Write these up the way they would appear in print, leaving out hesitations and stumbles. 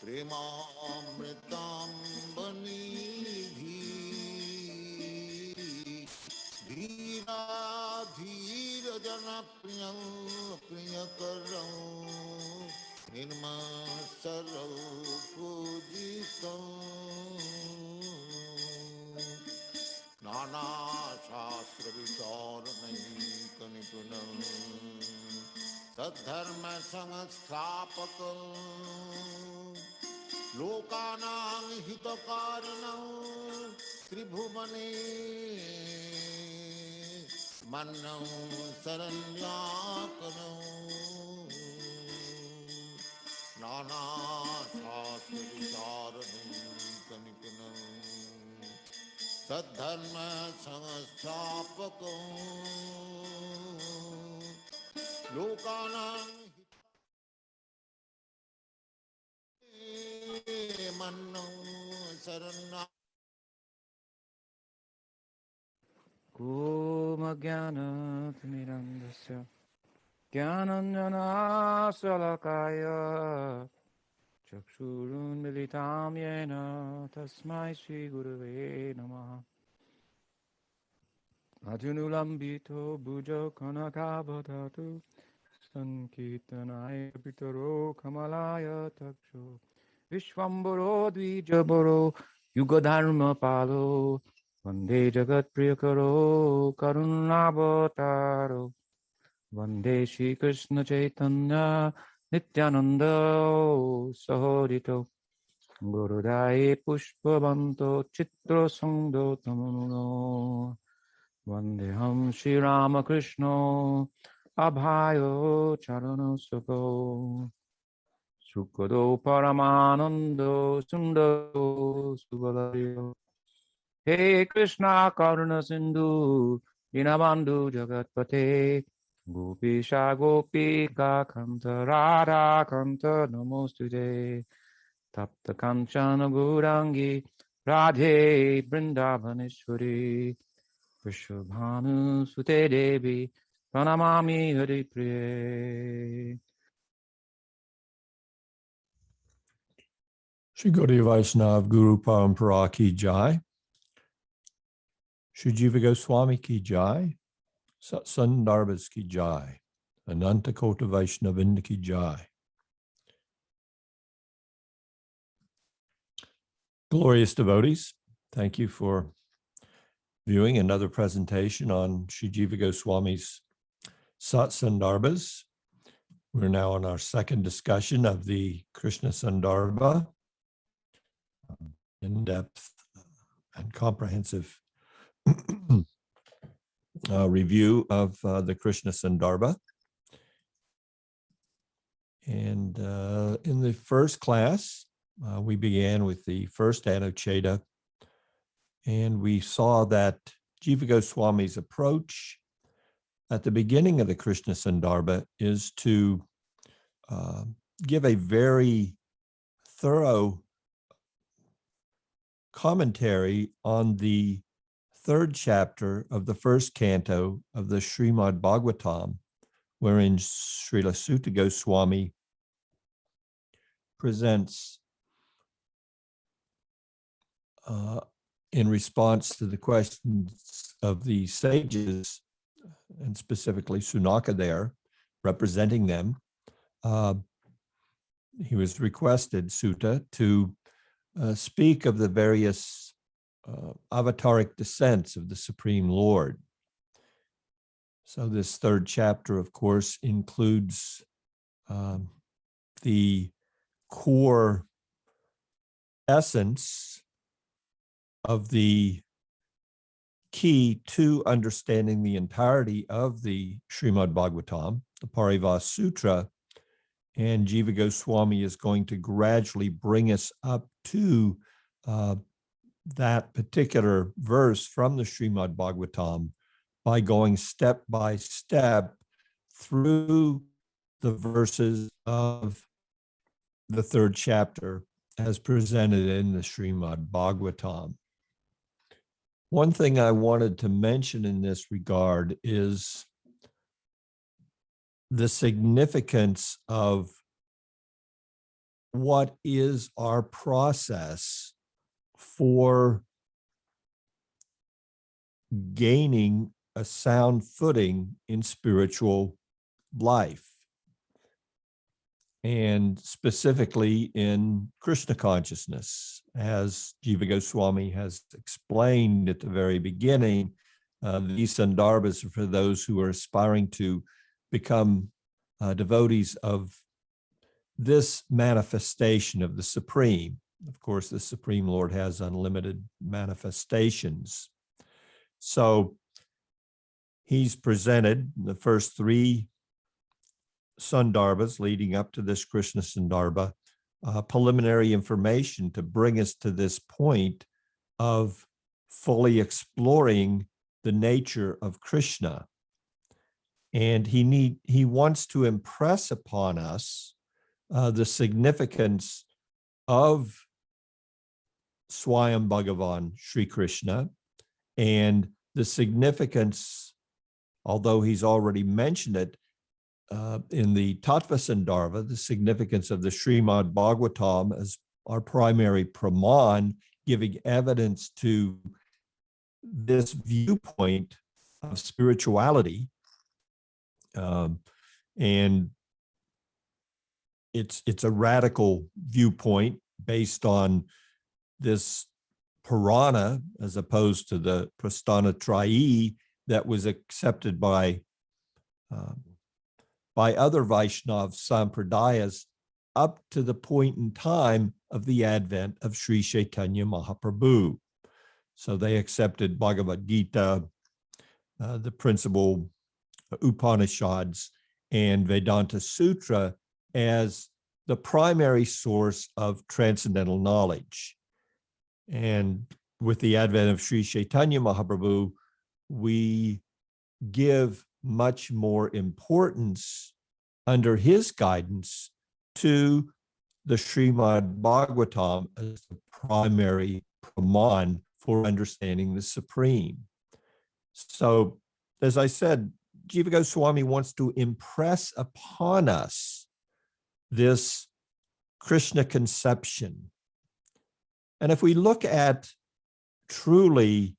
प्रेमामृताम्बनिधि धीरा धीर जन प्रियं प्रियकरं निर्मत्सरं पूजितं नाना शास्त्र विचारणैकनिपुणं सद्धर्म संस्थापकं लोकानां हितकारिणं त्रिभुवने मन्नं शरण्याकरं नाना शास्त्र विचारणैकनिपुणं सद्धर्म संस्थापकं लोकानां मन्नं Sharanya Kumagyanatmirandasya Gyananjanasalakaya Chakshurun militam yena Tasmai Shri Gurave Namaha Ajunulambito Bujo Kanakabhatatu Sankirtanaya Pitaro Kamalaya Taksho Vishwambaro Dvijabaro Yugadharma Palo Vande Jagat Priyakaro Karunavataro Vande Śrī Kṛṣṇa Chaitanya Nityananda Sahodito Gurudai Pushpavanto Chitra Sangdo Tamuno Vandeham Śrī Rāma Krishna Abhayo Charana Sako Sukado Paramanando Sundaro Subalayo Hey Krishna Karuna Sindhu Dinabandhu Jagatpate Gopisha Gopika Kanta Radha Kanta Namostute Tapta Kanchana Gaurangi Radhe Vrindavaneshwari Vrishabhanu Sute Devi Pranamami Hari Priye. Shri Gaudiya Vaishnava Guru Parampara Ki Jai. Śrī Jīva Gosvāmī Ki Jai. Sat Sandarbhas Ki Jai. Ananta Kota Vaishnavinda Ki Jai. Glorious devotees, thank you for viewing another presentation on Śrī Jīva Gosvāmī's Sat Sandarbhas. We're now on our second discussion of the Kṛṣṇa Sandarbha, in-depth and comprehensive review of the Kṛṣṇa Sandarbha. And in the first class, we began with the first Anucheta, and we saw that Jiva Goswami's approach at the beginning of the Kṛṣṇa Sandarbha is to give a very thorough commentary on the third chapter of the first canto of the Śrīmad-Bhāgavatam, wherein Srila Sutta Goswami presents in response to the questions of the sages, and specifically Sunaka there, representing them. He was requested, Sutta, to speak of the various avataric descents of the Supreme Lord. So this third chapter, of course, includes the core essence of the key to understanding the entirety of the Śrīmad-Bhāgavatam, the Parivās Sutra, and Jiva Goswami is going to gradually bring us up to that particular verse from the Śrīmad-Bhāgavatam by going step by step through the verses of the third chapter as presented in the Śrīmad-Bhāgavatam. One thing I wanted to mention in this regard is the significance of what is our process for gaining a sound footing in spiritual life, and specifically in Krishna consciousness. As Jiva Goswāmī has explained at the very beginning, these sandarbhas are for those who are aspiring to become devotees of this manifestation of the Supreme. Of course, the Supreme Lord has unlimited manifestations. So he's presented the first three sandarbhas leading up to this Kṛṣṇa Sandarbha, preliminary information to bring us to this point of fully exploring the nature of Krishna. And he wants to impress upon us the significance of Svayaṁ Bhagavān Śrī Kṛṣṇa, and the significance, although he's already mentioned it in the Tattva Sandarbha, the significance of the Śrīmad-Bhāgavatam as our primary praman, giving evidence to this viewpoint of spirituality. And it's a radical viewpoint based on this Purana, as opposed to the Prasthanatrayi that was accepted by other Vaishnav Sampradayas up to the point in time of the advent of Sri Chaitanya Mahaprabhu. So they accepted Bhagavad Gita, the principal Upanishads, and Vedanta Sutra as the primary source of transcendental knowledge. And with the advent of Sri Chaitanya Mahaprabhu, we give much more importance under his guidance to the Śrīmad-Bhāgavatam as the primary praman for understanding the Supreme. So, as I said, Jiva Goswāmī wants to impress upon us this Krishna conception. And if we look at truly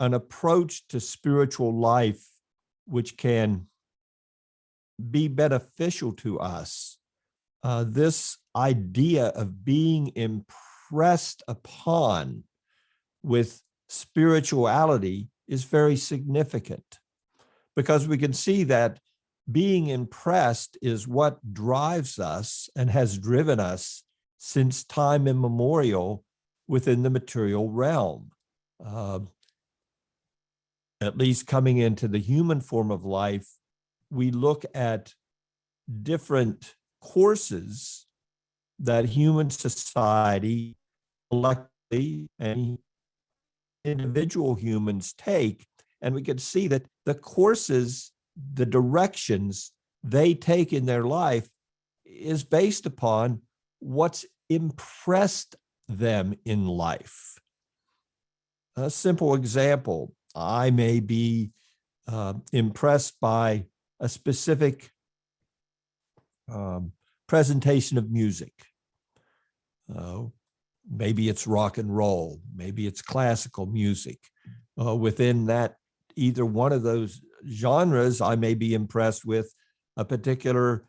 an approach to spiritual life which can be beneficial to us, this idea of being impressed upon with spirituality is very significant, because we can see that being impressed is what drives us and has driven us since time immemorial within the material realm. At least coming into the human form of life, we look at different courses that human society, collectively, and individual humans take, and we can see that the courses, the directions they take in their life is based upon what's impressed them in life. A simple example, I may be impressed by a specific presentation of music. Maybe it's rock and roll, maybe it's classical music. Within that, either one of those genres, I may be impressed with a particular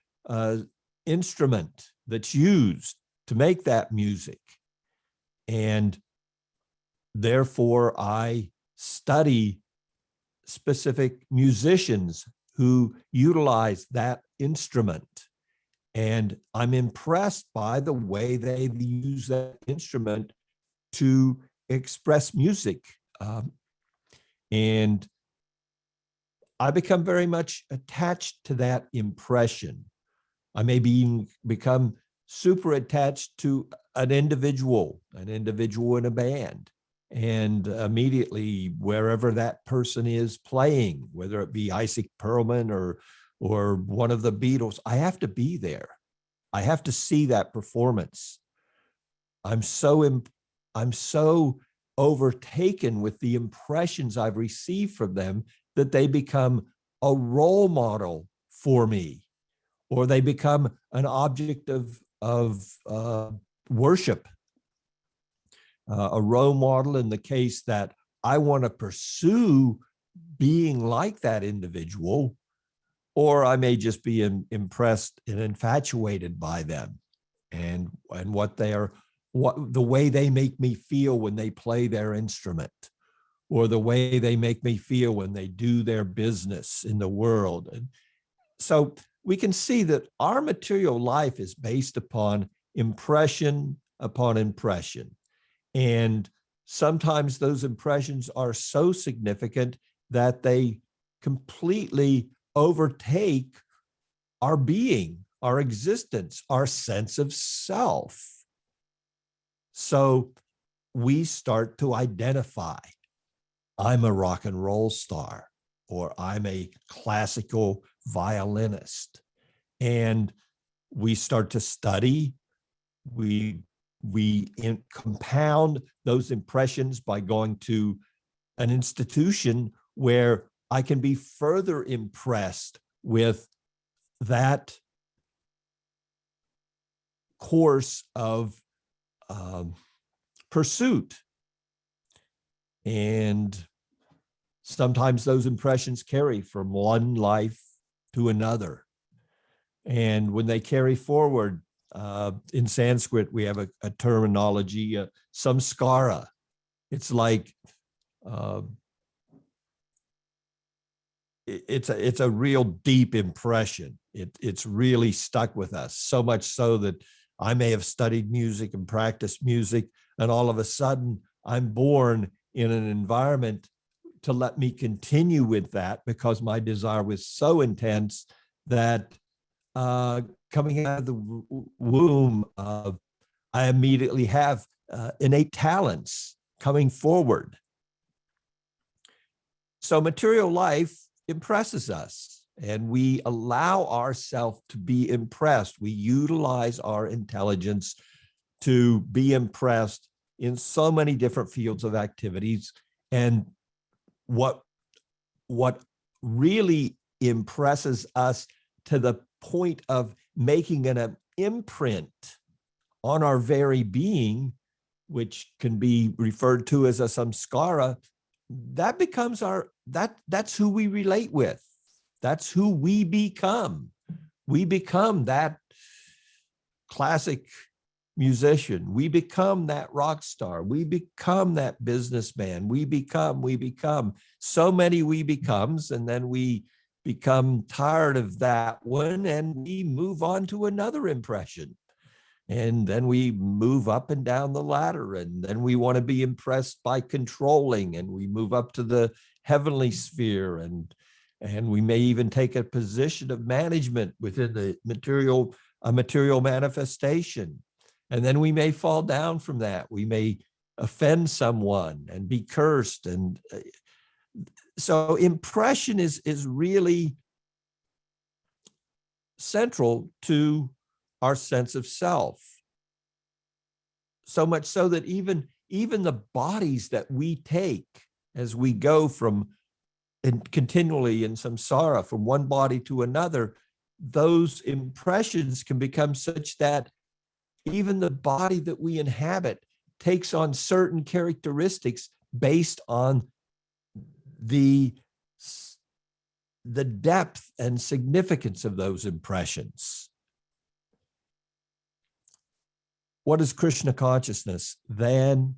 instrument that's used to make that music. And therefore, I study specific musicians who utilize that instrument. And I'm impressed by the way they use that instrument to express music. And I become very much attached to that impression. I may become super attached to an individual in a band. And immediately, wherever that person is playing, whether it be Isaac Perlman or one of the Beatles, I have to be there. I have to see that performance. I'm so overtaken with the impressions I've received from them that they become a role model for me, or they become an object of worship, a role model in the case that I want to pursue being like that individual, or I may just be impressed and infatuated by them and what the way they make me feel when they play their instrument, or the way they make me feel when they do their business in the world. And so we can see that our material life is based upon impression upon impression. And sometimes those impressions are so significant that they completely overtake our being, our existence, our sense of self. So we start to identify, I'm a rock and roll star, or I'm a classical violinist. And we start to study, we compound those impressions by going to an institution where I can be further impressed with that course of pursuit. And sometimes those impressions carry from one life to another. And when they carry forward, in Sanskrit, we have a terminology, samskara. It's like, it's a real deep impression. It's really stuck with us, so much so that I may have studied music and practiced music, and all of a sudden I'm born in an environment to let me continue with that because my desire was so intense that coming out of the womb, I immediately have innate talents coming forward. So material life impresses us, and we allow ourselves to be impressed. We utilize our intelligence to be impressed in so many different fields of activities. And what really impresses us to the point of making an imprint on our very being, which can be referred to as a samskara, that becomes that's who we relate with. That's who we become. We become that classic musician. We become that rock star. We become that businessman. We become so many we becomes, and then we become tired of that one and we move on to another impression. And then we move up and down the ladder, and then we want to be impressed by controlling, and we move up to the heavenly sphere, and we may even take a position of management within the material manifestation. And then we may fall down from that. We may offend someone and be cursed. And so impression is really central to our sense of self. So much so that even the bodies that we take as we go from and continually in samsara from one body to another, those impressions can become such that even the body that we inhabit takes on certain characteristics based on the depth and significance of those impressions. What is Krishna consciousness? Then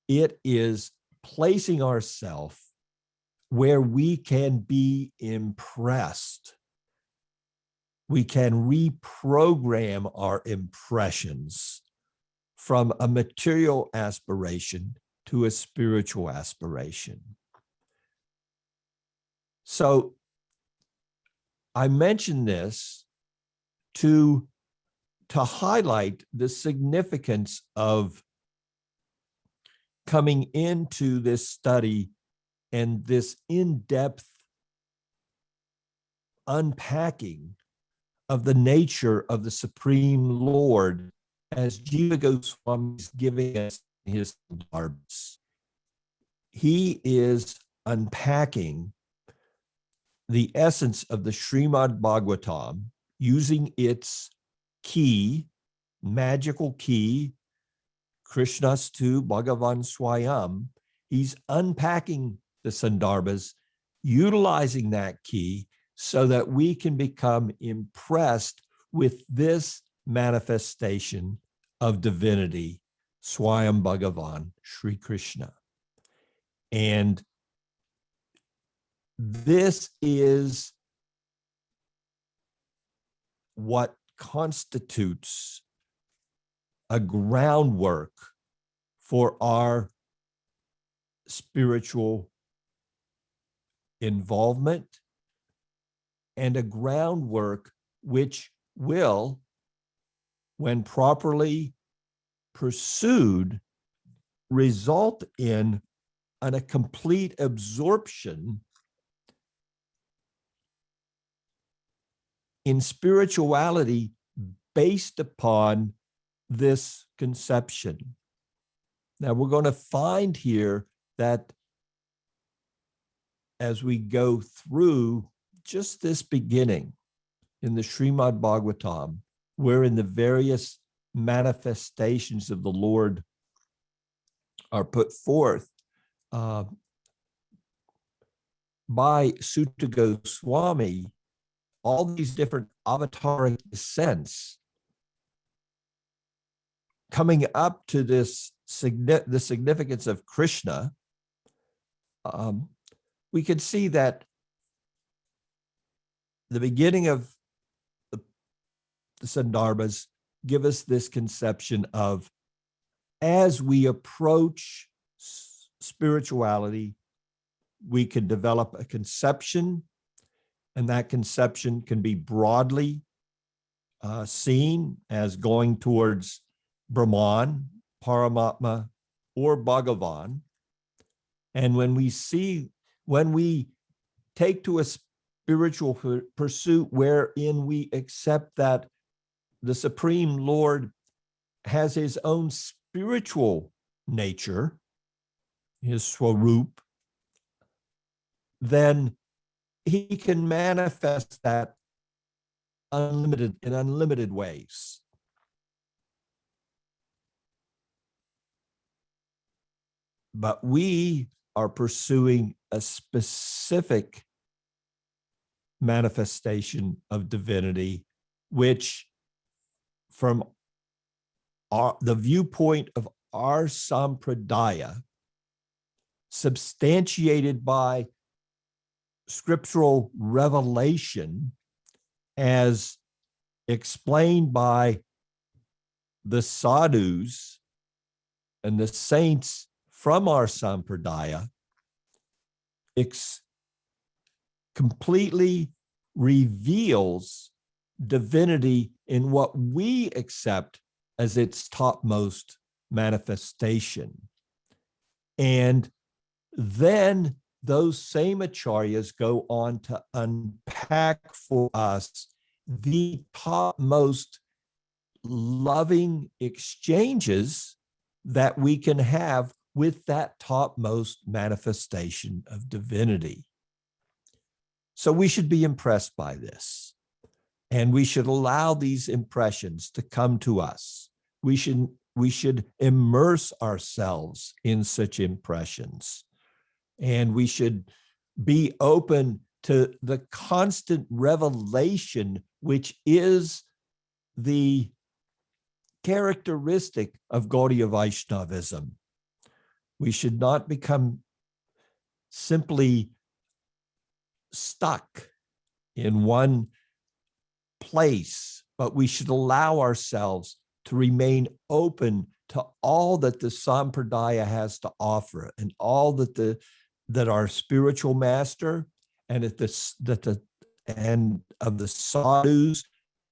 it is placing ourselves where we can be impressed. We can reprogram our impressions from a material aspiration to a spiritual aspiration. So I mention this to highlight the significance of coming into this study and this in-depth unpacking of the nature of the Supreme Lord as Jiva Gosvāmī is giving us his dharmas. He is unpacking the essence of the Śrīmad-Bhāgavatam using its key, magical key, Krishnastu Bhagavan Svayam, he's unpacking the Sandarbhas, utilizing that key so that we can become impressed with this manifestation of divinity, Svayaṁ Bhagavān, Śrī Kṛṣṇa. And this is what constitutes a groundwork for our spiritual involvement, and a groundwork which will, when properly pursued, result in a complete absorption in spirituality based upon this conception. Now, we're going to find here that as we go through just this beginning in the Śrīmad-Bhāgavatam, wherein the various manifestations of the Lord are put forth by Sutta Goswami, all these different avatāric descents, coming up to this the significance of Krishna, we can see that the beginning of the Sandarbhas give us this conception of, as we approach spirituality, we can develop a conception, and that conception can be broadly seen as going towards Brahman, Paramatma, or Bhagavan. And when we take to a spiritual pursuit wherein we accept that the Supreme Lord has his own spiritual nature, his Swarup, then he can manifest that in unlimited ways. But we are pursuing a specific manifestation of divinity, which from the viewpoint of our sampradaya, substantiated by scriptural revelation as explained by the sadhus and the saints from our sampradaya, completely reveals divinity in what we accept as its topmost manifestation. And then those same acharyas go on to unpack for us the topmost loving exchanges that we can have with that topmost manifestation of divinity. So we should be impressed by this, and we should allow these impressions to come to us. We should immerse ourselves in such impressions, and we should be open to the constant revelation, which is the characteristic of Gaudiya Vaishnavism. We should not become simply stuck in one place, but we should allow ourselves to remain open to all that the Sampradaya has to offer, and all that our spiritual master and of the sadhus,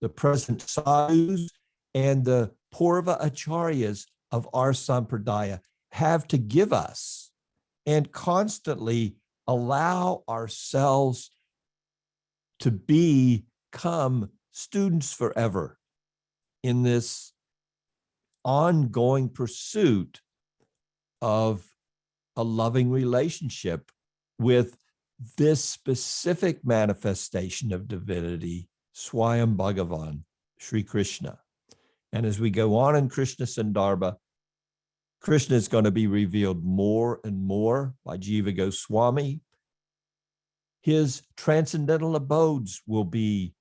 the present sadhus, and the Purva Acharyas of our Sampradaya have to give us, and constantly allow ourselves to become students forever in this ongoing pursuit of a loving relationship with this specific manifestation of divinity, Svayaṁ Bhagavān, Śrī Kṛṣṇa. And as we go on in Kṛṣṇa Sandarbha, Krishna is going to be revealed more and more by Jīva Gosvāmī. His transcendental abodes will be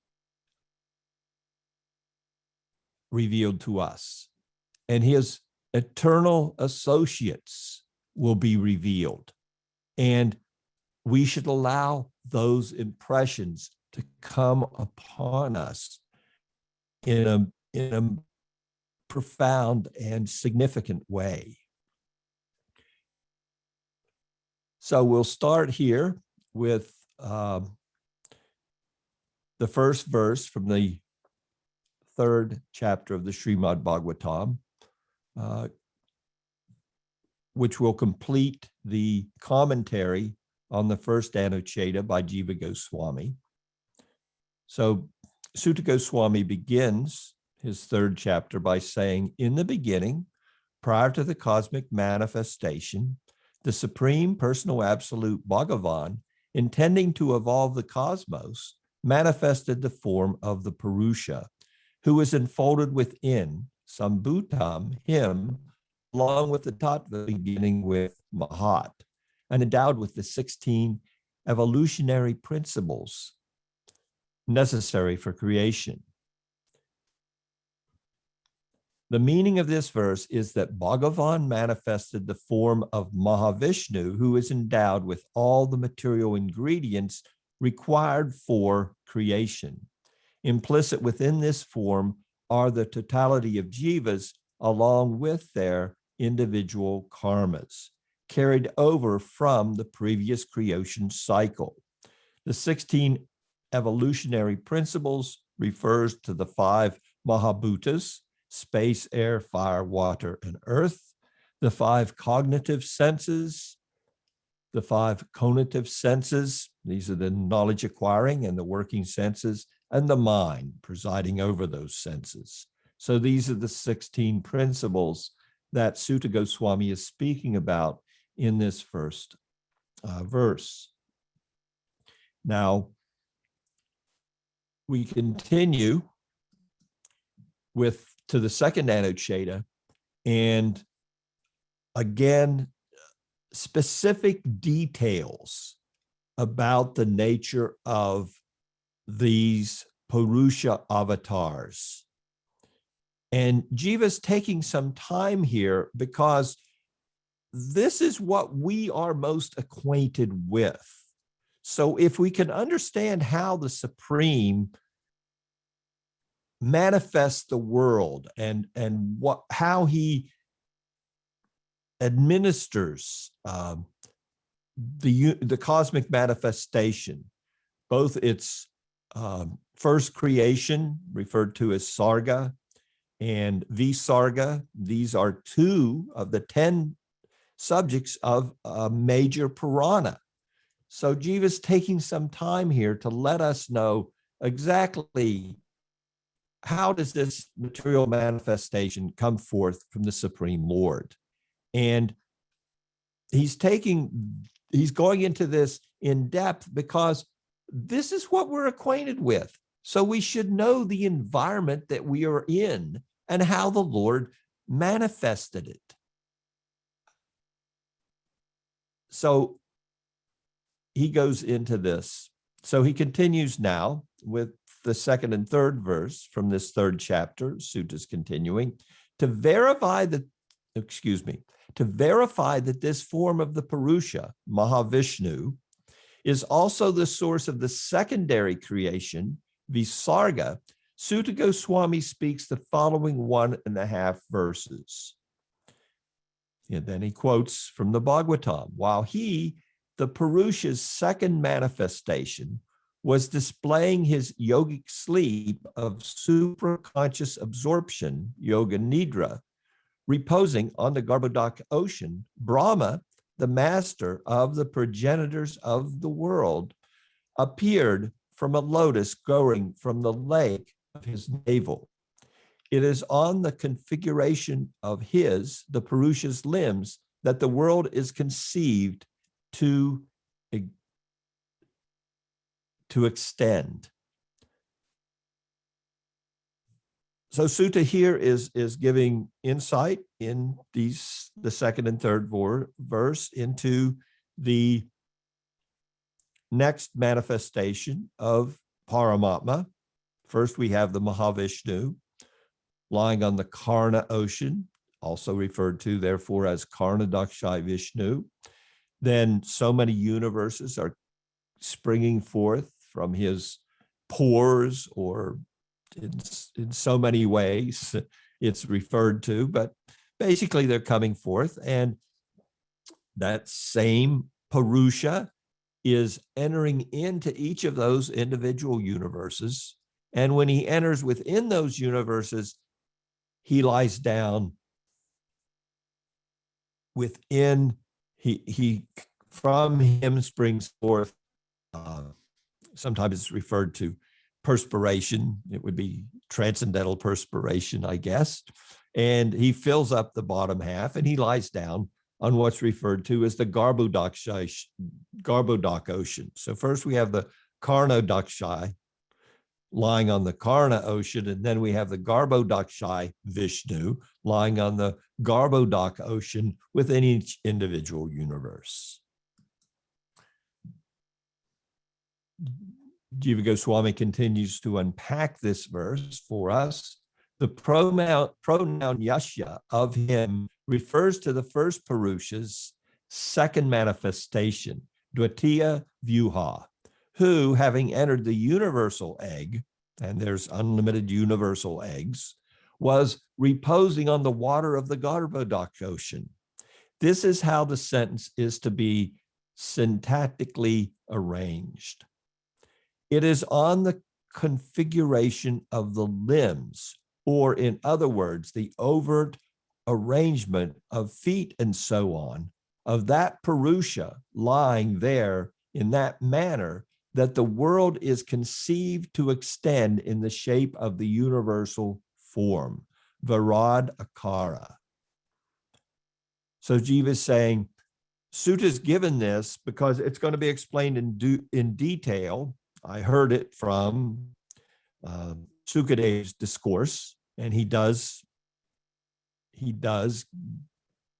revealed to us, and his eternal associates will be revealed. And we should allow those impressions to come upon us in a profound and significant way. So we'll start here with the first verse from the third chapter of the Śrīmad-Bhāgavatam, which will complete the commentary on the first Anuccheda by Jīva Gosvāmī. So Sutta Goswami begins his third chapter by saying, in the beginning, prior to the cosmic manifestation, the Supreme Personal Absolute Bhagavan, intending to evolve the cosmos, manifested the form of the Purusha, who is enfolded within Sambhutam, him, along with the Tattva beginning with Mahat, and endowed with the 16 evolutionary principles necessary for creation. The meaning of this verse is that Bhagavan manifested the form of Mahavishnu, who is endowed with all the material ingredients required for creation. Implicit within this form are the totality of jivas along with their individual karmas, carried over from the previous creation cycle. The 16 evolutionary principles refers to the 5 Mahabhutas, space, air, fire, water, and earth, the 5 cognitive senses, the 5 conative senses, these are the knowledge acquiring and the working senses, and the mind presiding over those senses. So these are the 16 principles that Sutta Goswami is speaking about in this first verse. Now, we continue to the second Anuccheda, and again, specific details about the nature of these Purusha avatars. And Jiva's taking some time here because this is what we are most acquainted with. So if we can understand how the Supreme manifests the world and how he administers the cosmic manifestation, both its first creation, referred to as Sarga, and Visarga. These are 2 of the 10 subjects of a major Purana. So Jiva's taking some time here to let us know exactly how does this material manifestation come forth from the Supreme Lord. And he's going into this in depth because this is what we're acquainted with. So we should know the environment that we are in and how the Lord manifested it. So he goes into this. So he continues now with the second and third verse from this third chapter. Sutta's continuing to verify that this form of the Purusha, Mahavishnu, is also the source of the secondary creation, Visarga. Sutta Goswami speaks the following 1.5 verses. And then he quotes from the Bhagavatam. While he, the Purusha's second manifestation, was displaying his yogic sleep of supraconscious absorption, yoga nidra, reposing on the Garbhodak ocean, Brahma, the master of the progenitors of the world, appeared from a lotus growing from the lake of his navel. It is on the configuration of the Purusha's limbs, that the world is conceived to extend. So Sutta here is giving insight in the second and third verse into the next manifestation of Paramatma. First, we have the Mahavishnu lying on the Karna ocean, also referred to therefore as Karna Dakshai Vishnu. Then so many universes are springing forth from his pores, or in so many ways it's referred to, but basically they're coming forth. And that same Purusha is entering into each of those individual universes. And when he enters within those universes, he lies down within, he from him springs forth, sometimes it's referred to perspiration. It would be transcendental perspiration, I guess. And he fills up the bottom half and he lies down on what's referred to as the Garbhodak ocean. So first we have the Karna Dakshai lying on the Karna ocean, and then we have the Garbhodakshai Vishnu lying on the Garbhodak ocean within each individual universe. Jīva Gosvāmī continues to unpack this verse for us. The pronoun yasya of him refers to the first Purusha's second manifestation, Dvitiya Vyuha, who, having entered the universal egg, and there's unlimited universal eggs, was reposing on the water of the Garbhodak ocean. This is how the sentence is to be syntactically arranged. It is on the configuration of the limbs, or in other words, the overt arrangement of feet and so on, of that Purusha lying there in that manner, that the world is conceived to extend in the shape of the universal form, Virad Akara. So Jiva is saying, Sutta is given this because it's going to be explained in detail. I heard it from Sukadev's discourse, and he does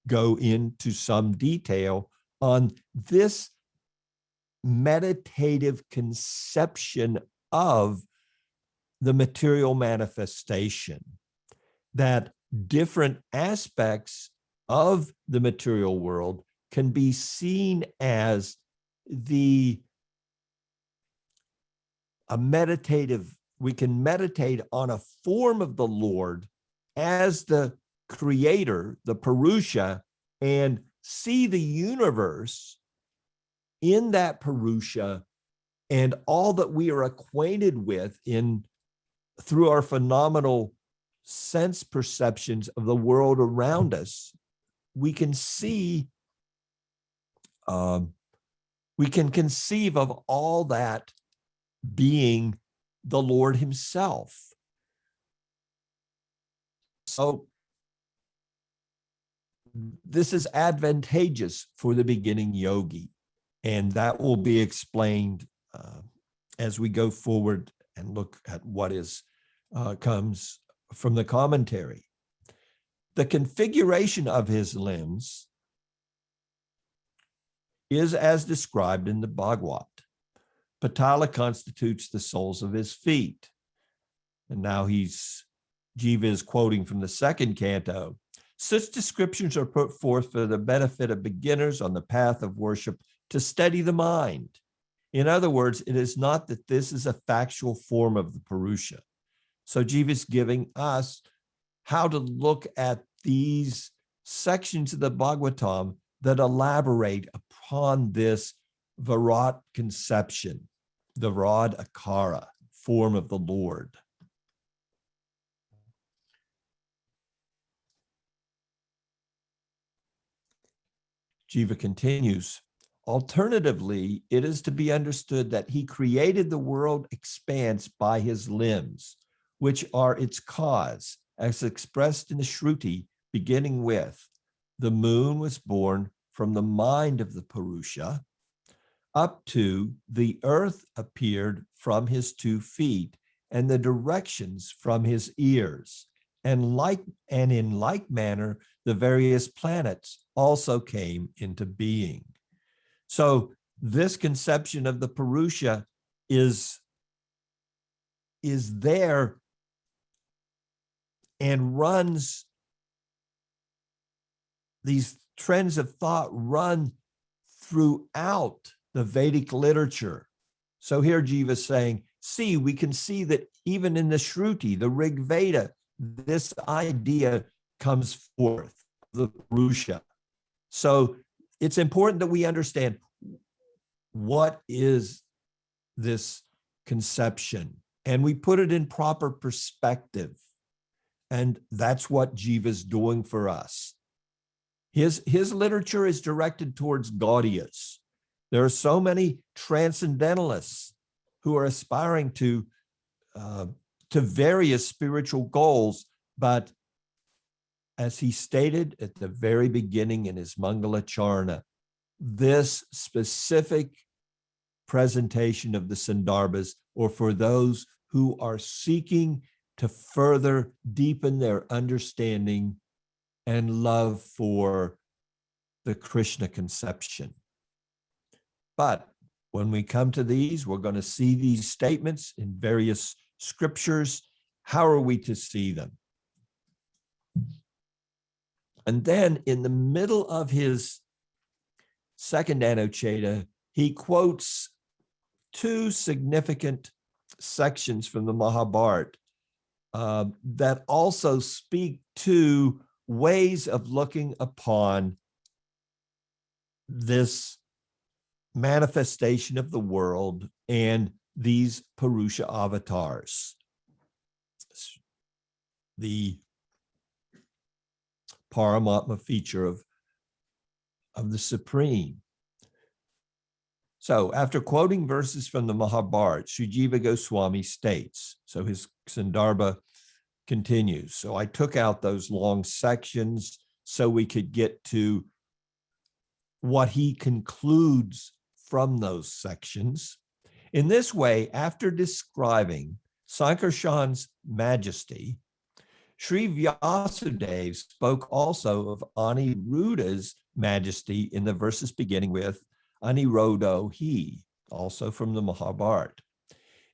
go into some detail on this meditative conception of the material manifestation, that different aspects of the material world can be seen as we can meditate on a form of the Lord as the creator, the Purusha, and see the universe in that Purusha and all that we are acquainted with through our phenomenal sense perceptions of the world around us. We can see, we can conceive of all that being the Lord himself. So this is advantageous for the beginning yogi, and that will be explained as we go forward and look at what comes from the commentary. The configuration of his limbs is as described in the Bhagavat. Patala constitutes the soles of his feet. And now Jiva is quoting from the second canto. Such descriptions are put forth for the benefit of beginners on the path of worship to steady the mind. In other words, it is not that this is a factual form of the Purusha. So Jiva is giving us how to look at these sections of the Bhagavatam that elaborate upon this Virat conception, the Virad Akara, form of the Lord. Jiva continues, alternatively, it is to be understood that he created the world expanse by his limbs, which are its cause, as expressed in the Shruti, beginning with, the moon was born from the mind of the Purusha, up to the earth appeared from his 2 feet, and the directions from his ears. And in like manner, the various planets also came into being. So this conception of the Purusha is there and runs, these trends of thought run throughout the Vedic literature. So here Jiva is saying, see, we can see that even in the Shruti, the Rig Veda, this idea comes forth, the Purusha. So it's important that we understand what is this conception, and we put it in proper perspective. And that's what Jiva is doing for us. His literature is directed towards Gaudiyas. There are so many transcendentalists who are aspiring to various spiritual goals, but as he stated at the very beginning in his Mangalacharna, this specific presentation of the Sandarbhas, or for those who are seeking to further deepen their understanding and love for the Krishna conception. But when we come to these, we're going to see these statements in various scriptures. How are we to see them? And then in the middle of his second Anucheta, he quotes two significant sections from the Mahabharata that also speak to ways of looking upon this manifestation of the world and these Purusha avatars. The Paramatma feature of the Supreme. So after quoting verses from the Mahabharata, Śrī Jīva Gosvāmī states, so his Sandarbha continues. So I took out those long sections so we could get to what he concludes from those sections. In this way, after describing Sankarshan's majesty, Sri Vyasadeva spoke also of Aniruddha's majesty in the verses beginning with Anirodo he, also from the Mahabharata.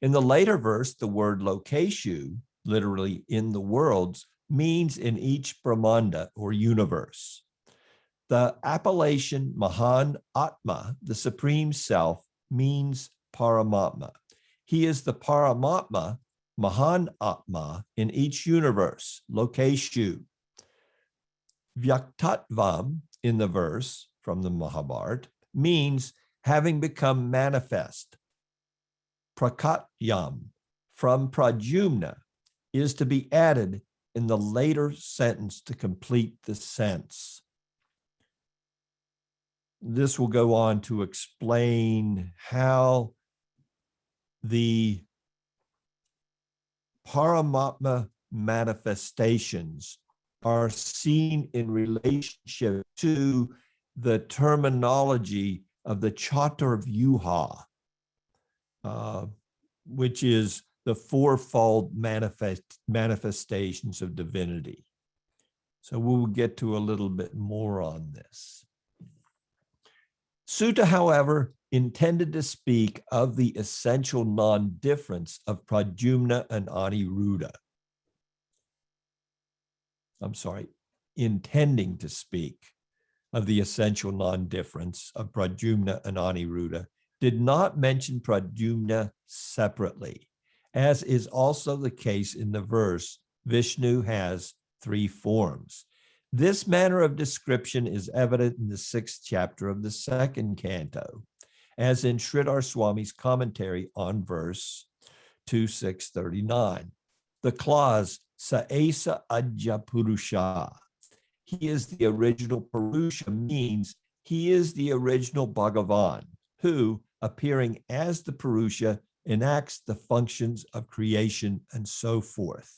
In the later verse, the word lokeshu, literally in the worlds, means in each Brahmanda or universe. The appellation Mahan Atma, the Supreme Self, means Paramatma. He is the Paramatma, Mahan Atma, in each universe, lokeshu. Vyaktatvam, in the verse from the Mahabharata, means having become manifest. Prakatyam, from Pradyumna, is to be added in the later sentence to complete the sense. This will go on to explain how the Paramatma manifestations are seen in relationship to the terminology of the Chaturvyuha, which is the fourfold manifestations of divinity. So we'll get to a little bit more on this. Sutta, however, intended to speak of the essential non-difference of Pradyumna and Aniruddha. I'm sorry, intending to speak of the essential non-difference of Pradyumna and Aniruddha, did not mention Pradyumna separately, as is also the case in the verse, Vishnu has three forms. This manner of description is evident in the 6th chapter of the 2nd canto, as in Sridhar Swami's commentary on verse 2639. The clause, Sa esa adya Purusha, he is the original Purusha, means he is the original Bhagavan, who, appearing as the Purusha, enacts the functions of creation and so forth.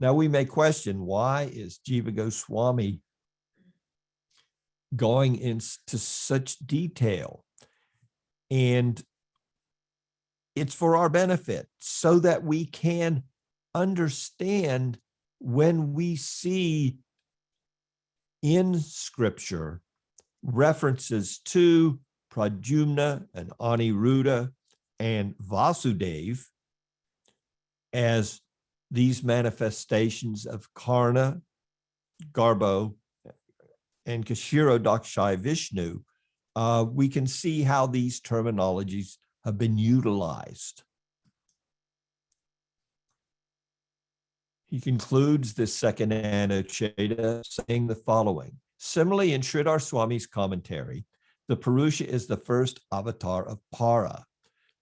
Now we may question, why is Jiva Goswami going into such detail? And it's for our benefit so that we can understand when we see in scripture references to Pradyumna and Aniruddha and Vasudeva as these manifestations of Karna, Garbo, and Kshirodakshai Vishnu, we can see how these terminologies have been utilized. He concludes this second Anucheta saying the following. Similarly, in Sridhar Swami's commentary, the Purusha is the first avatar of Para.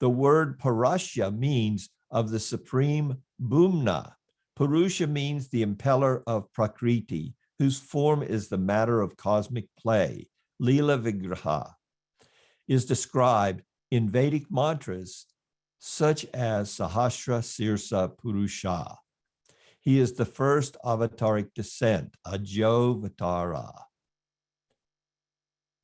The word Parashya means of the supreme Bhumna. Purusha means the impeller of Prakriti, whose form is the matter of cosmic play. Lila Vigraha is described in Vedic mantras such as Sahasra Sirsa Purusha. He is the first avataric descent, Ajovatara.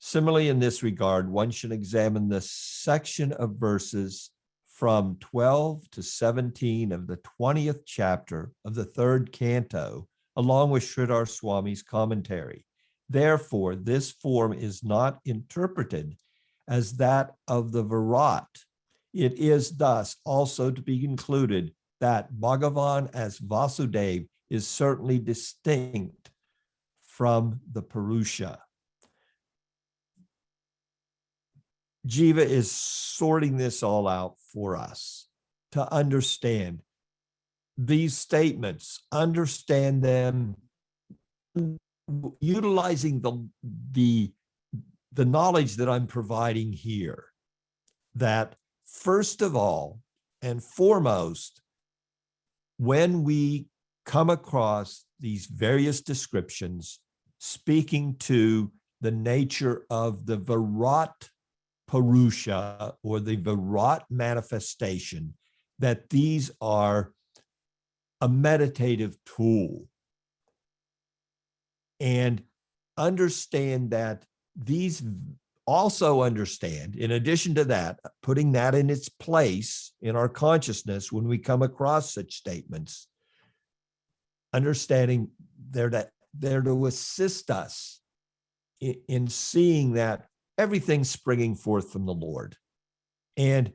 Similarly, in this regard, one should examine the section of verses from 12 to 17 of the 20th chapter of the 3rd canto, along with Sridhar Swami's commentary. Therefore, this form is not interpreted as that of the Virat. It is thus also to be concluded that Bhagavan as Vasudeva is certainly distinct from the Purusha. Jiva is sorting this all out for us to understand these statements, understand them, utilizing the knowledge that I'm providing here, that first of all and foremost, when we come across these various descriptions speaking to the nature of the Virat Purusha or the Virat manifestation, that these are a meditative tool, and understand that these also understand, in addition to that, putting that in its place in our consciousness when we come across such statements, understanding they're to assist us in seeing that everything's springing forth from the Lord, and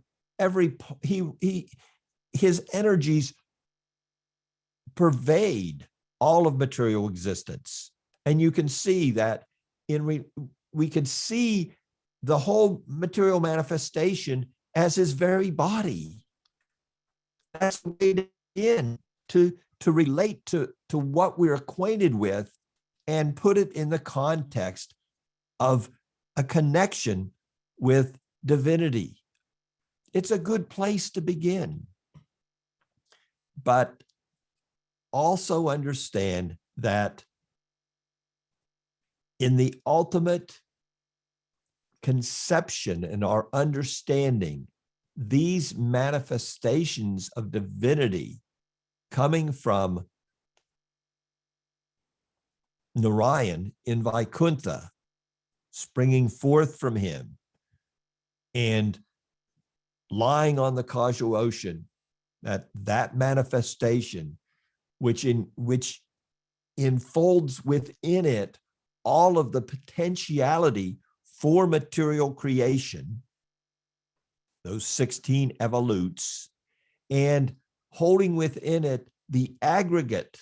his energies pervade all of material existence. And you can see that we could see the whole material manifestation as his very body. That's the way in to relate to what we're acquainted with and put it in the context of a connection with divinity. It's a good place to begin. But also understand that in the ultimate conception and our understanding, these manifestations of divinity coming from Narayan in Vaikuntha, springing forth from him and lying on the causal ocean, that manifestation which enfolds within it all of the potentiality for material creation, those 16 evolutes, and holding within it the aggregate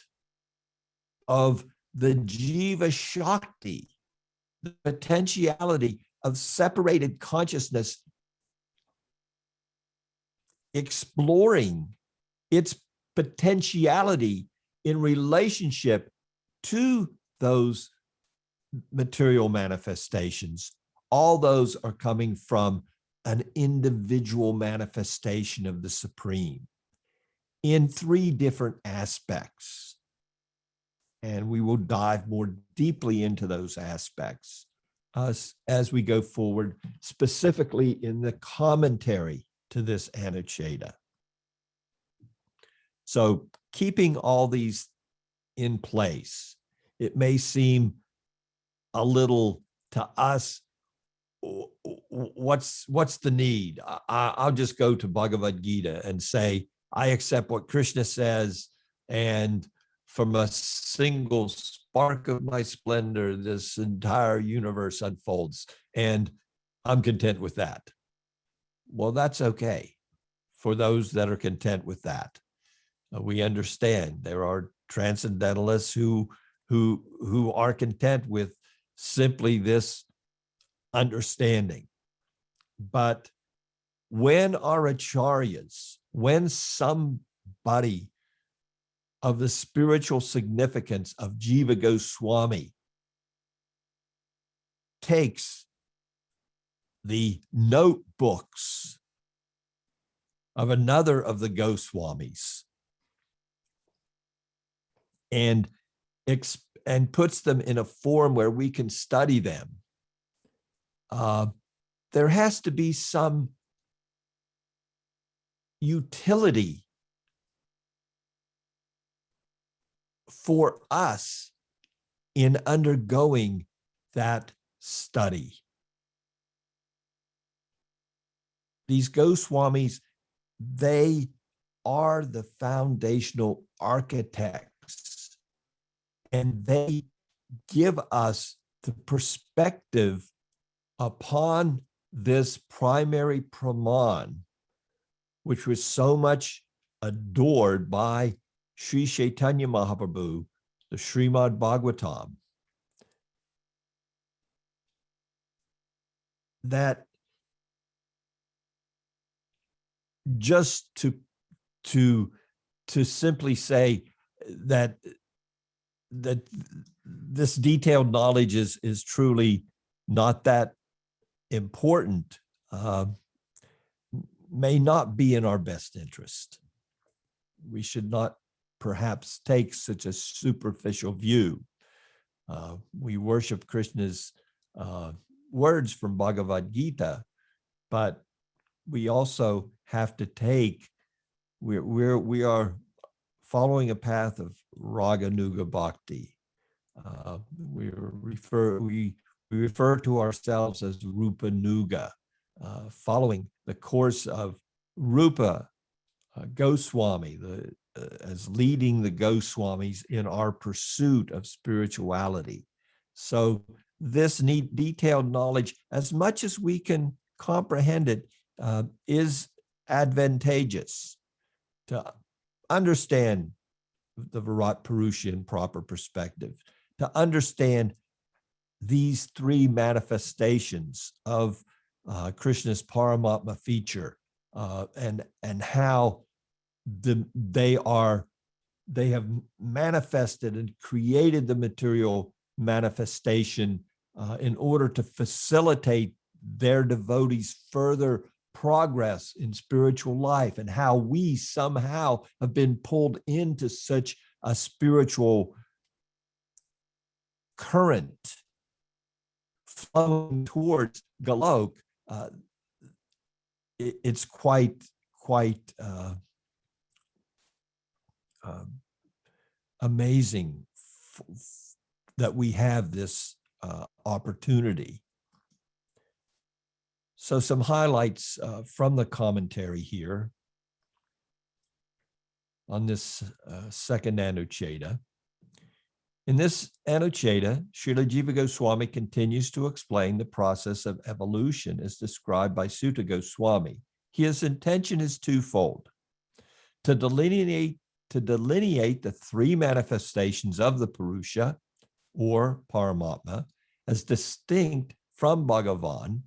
of the Jiva Shakti, the potentiality of separated consciousness, exploring its potentiality in relationship to those material manifestations. All those are coming from an individual manifestation of the Supreme in 3 different aspects. And we will dive more deeply into those aspects as we go forward, specifically in the commentary to this Anucheta. So keeping all these in place, it may seem a little to us what's the need? I'll just go to Bhagavad Gita and say, I accept what Krishna says, and from a single spark of my splendor, this entire universe unfolds, and I'm content with that. Well, that's okay for those that are content with that. We understand there are transcendentalists who are content with simply this understanding. But when our acharyas, when somebody of the spiritual significance of Jiva Gosvāmī takes the notebooks of another of the Goswāmīs and puts them in a form where we can study them, there has to be some utility for us in undergoing that study. These Goswāmīs, they are the foundational architects, and they give us the perspective upon this primary praman, which was so much adored by Sri Chaitanya Mahaprabhu, the Śrīmad-Bhāgavatam, that just to simply say that this detailed knowledge is truly not that important, may not be in our best interest. We should not perhaps take such a superficial view. We worship Krishna's words from Bhagavad Gita, but we also have to take, we are following a path of raga nuga bhakti. We refer to ourselves as rupa nuga, following the course of Rupa Goswāmī, as leading the Goswāmīs in our pursuit of spirituality. So this detailed knowledge, as much as we can comprehend it, is advantageous to understand the Virat Purusha in proper perspective, to understand these three manifestations of Krishna's Paramatma feature, and how they have manifested and created the material manifestation in order to facilitate their devotees' further progress in spiritual life, and how we somehow have been pulled into such a spiritual current flowing towards Golok. It's quite amazing that we have this opportunity. So some highlights from the commentary here on this second Anucheta. In this Anucheta, Śrī Jīva Gosvāmī continues to explain the process of evolution as described by Sutta Goswami. His intention is twofold: to delineate the three manifestations of the Purusha, or Paramatma, as distinct from Bhagavan,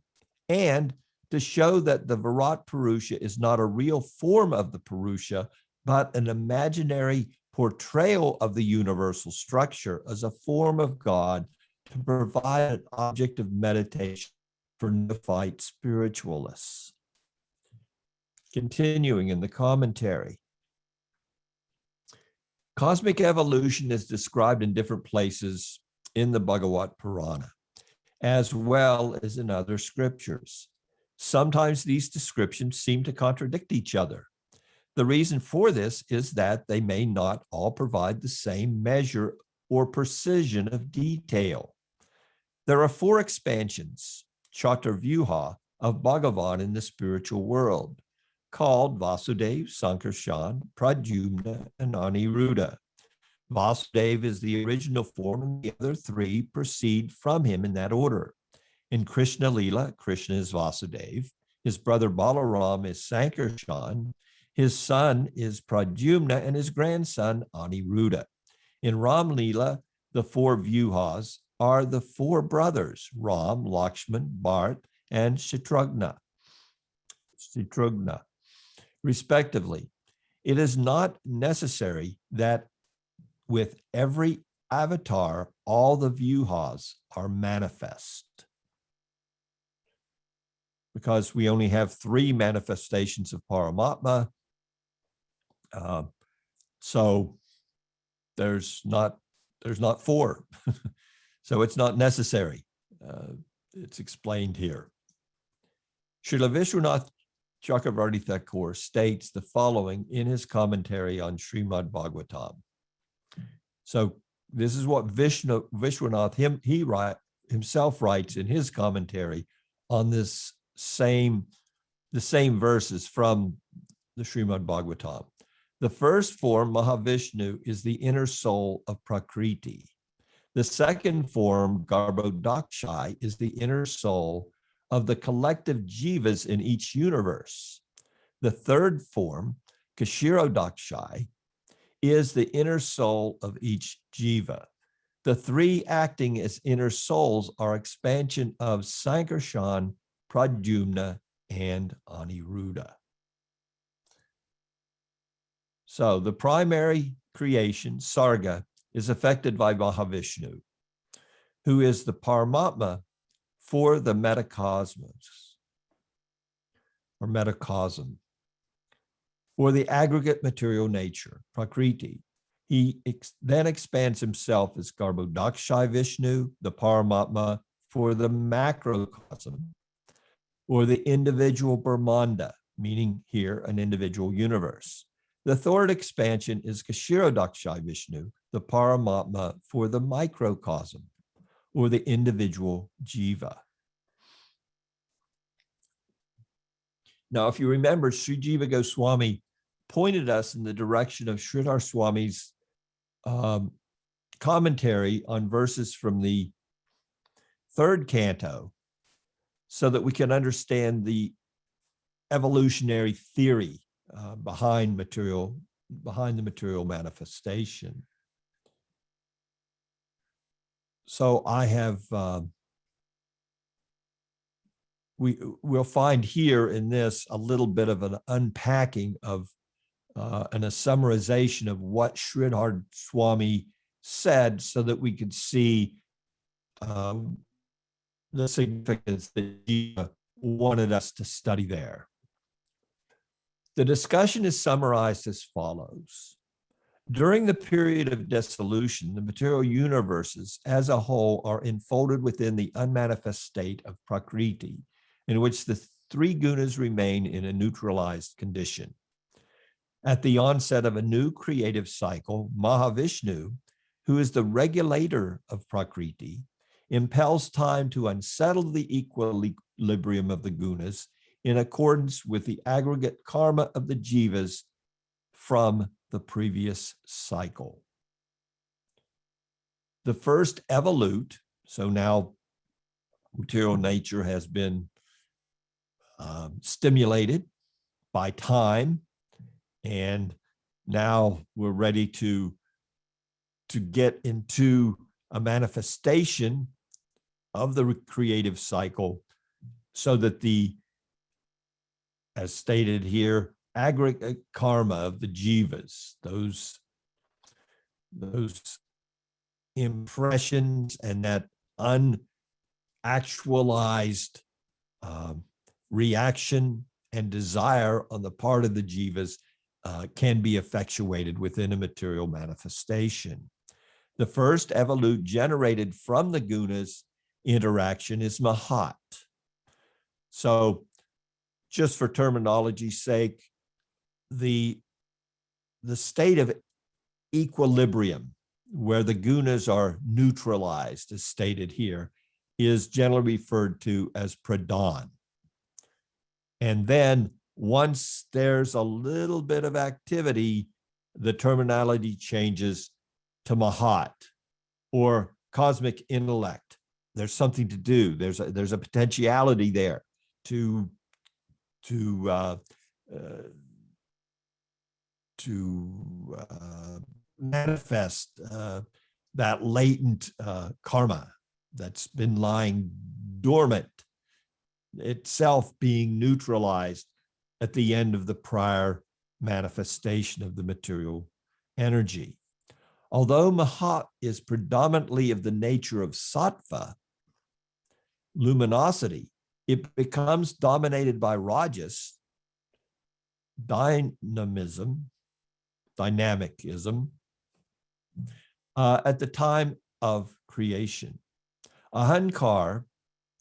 and to show that the Virat Purusha is not a real form of the Purusha, but an imaginary portrayal of the universal structure as a form of God to provide an object of meditation for neophyte spiritualists. Continuing in the commentary, cosmic evolution is described in different places in the Bhagavat Purana, as well as in other scriptures. Sometimes these descriptions seem to contradict each other. The reason for this is that they may not all provide the same measure or precision of detail. There are four expansions Chaturvyuha of Bhagavan in the spiritual world, called Vasudeva, Sankarshan, Pradyumna, and Aniruddha. Vasudeva is the original form, and the other three proceed from him in that order. In Krishna Lila, Krishna is Vasudeva, his brother Balaram is Sankarshan, his son is Pradyumna, and his grandson Aniruddha. In Ram Lila, the four Vyuhas are the four brothers, Ram, Lakshman, Bharat, and Shatrugna, respectively. It is not necessary that with every avatar, all the Vyuhas are manifest, because we only have three manifestations of Paramatma. So there's not four. So it's not necessary. It's explained here. Srila Vishwanath Chakravarti Thakur states the following in his commentary on Śrīmad-Bhāgavatam. So this is what Vishwanath himself writes in his commentary on this the same verses from the Śrīmad-Bhāgavatam. The first form, Mahavishnu, is the inner soul of Prakriti. The second form, Garbhodakshai, is the inner soul of the collective jivas in each universe. The third form, Kshirodakshai, is the inner soul of each jiva. The three acting as inner souls are expansion of Sankarshan, Pradyumna, and Aniruddha. So the primary creation, Sarga, is affected by Mahavishnu, who is the Paramatma for the metacosmos, or metacosm, or the aggregate material nature, Prakriti. He then expands himself as Garbhodakshai Vishnu, the Paramatma, for the macrocosm, or the individual Brahmanda, meaning here an individual universe. The third expansion is Kshirodakshai Vishnu, the Paramatma, for the microcosm, or the individual jiva. Now, if you remember, Śrī Jīva Gosvāmī pointed us in the direction of Sridhar Swami's commentary on verses from the third canto, so that we can understand the evolutionary theory behind the material manifestation. So I have, we'll find here in this a little bit of an unpacking of and a summarization of what Sridhar Swami said, so that we could see the significance that he wanted us to study there. The discussion is summarized as follows. During the period of dissolution, the material universes as a whole are enfolded within the unmanifest state of Prakriti, in which the three gunas remain in a neutralized condition. At the onset of a new creative cycle, Mahavishnu, who is the regulator of Prakriti, impels time to unsettle the equilibrium of the gunas in accordance with the aggregate karma of the jivas from the previous cycle. The first evolute, so now material nature has been stimulated by time, and now we're ready to get into a manifestation of the creative cycle, so that the, as stated here, aggregate karma of the jivas, those impressions and that unactualized reaction and desire on the part of the jivas can be effectuated within a material manifestation. The first evolute generated from the gunas interaction is Mahat. So just for terminology's sake, the state of equilibrium where the gunas are neutralized, as stated here, is generally referred to as pradhan. And then once there's a little bit of activity, the terminology changes to mahat, or cosmic intellect. There's something to do. There's a potentiality there to manifest that latent karma that's been lying dormant, itself being neutralized at the end of the prior manifestation of the material energy. Although Mahat is predominantly of the nature of sattva, luminosity, it becomes dominated by rajas, dynamism, at the time of creation. Ahankar,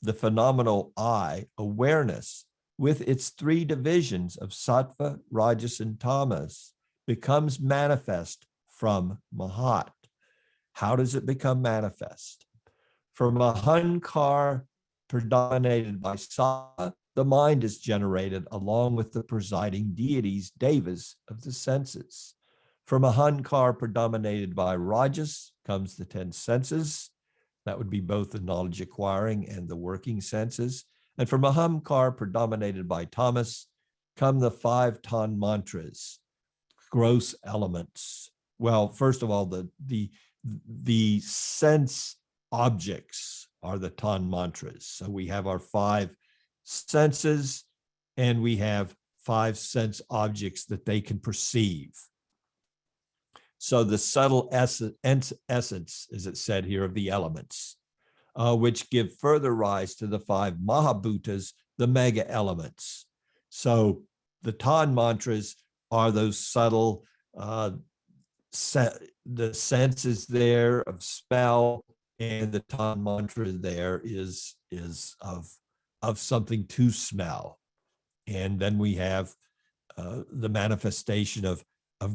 the phenomenal I, awareness, with its three divisions of sattva, rajas, and tamas, becomes manifest from Mahat. How does it become manifest? From Ahankar predominated by sattva, the mind is generated along with the presiding deities, devas of the senses. From Ahankar predominated by rajas comes the 10 senses. That would be both the knowledge acquiring and the working senses. And from Ahankar predominated by tamas come the 5 tan mantras, gross elements. Well, first of all, the sense objects are the tan mantras. So we have our 5 senses, and we have 5 sense objects that they can perceive. So the subtle essence, as it said here, of the elements, which give further rise to the 5 mahabhutas, the mega elements. So the tan mantras are those subtle, the senses there of smell, and the tan mantra there is of something to smell. And then we have the manifestation of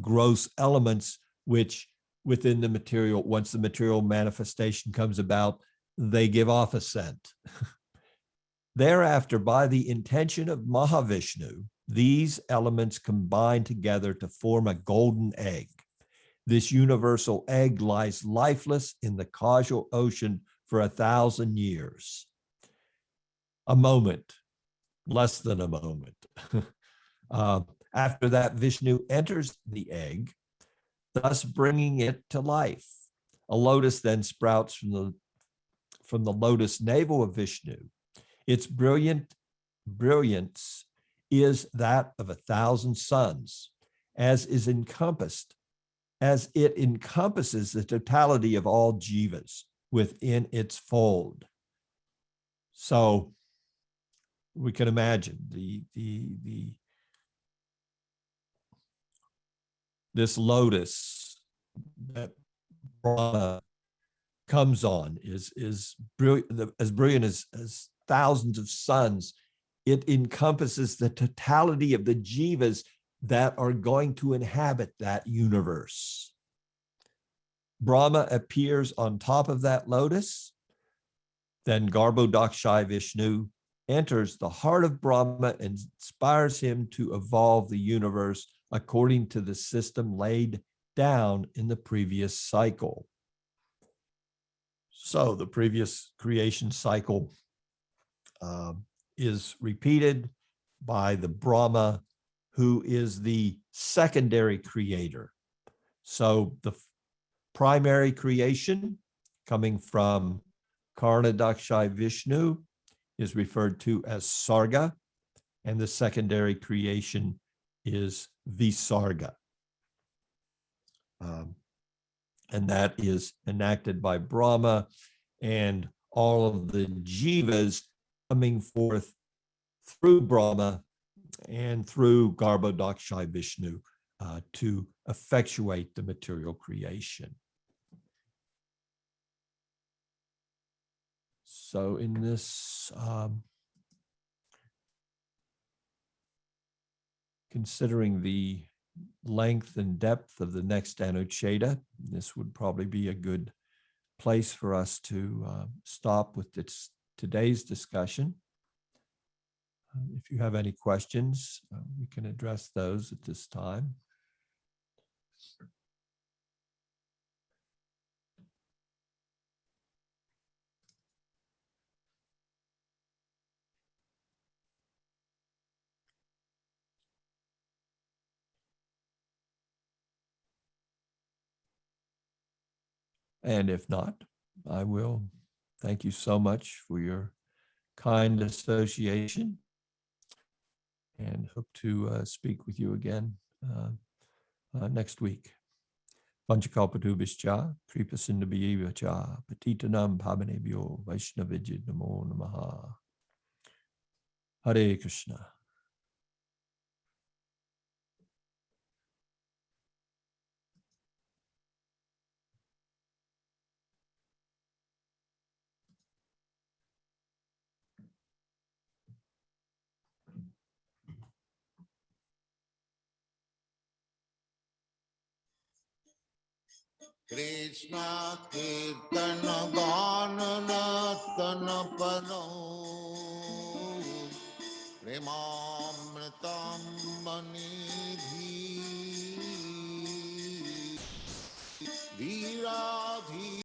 gross elements, which within the material, once the material manifestation comes about, they give off a scent. Thereafter, by the intention of Mahavishnu, these elements combine together to form a golden egg. This universal egg lies lifeless in the causal ocean for 1,000 years. A moment, less than a moment. After that, Vishnu enters the egg, thus bringing it to life. A lotus then sprouts from the lotus navel of Vishnu. Its brilliance is that of 1,000 suns, as it encompasses the totality of all jivas within its fold. So we can imagine this lotus that Brahma comes on is brilliant, as brilliant as thousands of suns. It encompasses the totality of the jivas that are going to inhabit that universe. Brahma appears on top of that lotus. Then Garbhodakshai Vishnu enters the heart of Brahma and inspires him to evolve the universe according to the system laid down in the previous cycle. So the previous creation cycle is repeated by the Brahma, who is the secondary creator. So the primary creation coming from Karnadakshai Vishnu is referred to as Sarga, and the secondary creation is Visarga. And that is enacted by Brahma, and all of the jivas coming forth through Brahma and through Garbhodakshai Vishnu to effectuate the material creation. So in this, considering the length and depth of the next Anucheta, this would probably be a good place for us to stop with today's discussion. If you have any questions, we can address those at this time. And if not, I will thank you so much for your kind association and hope to speak with you again next week. Panchakalpatubhischa, Kripasindabiyevacha, Patitanam Pavanebhyo, Vaishnavijit Namo Namaha. Hare Krishna. Krishna Kirtana Gana Natana Pano Premamritam Manidhi Viradhi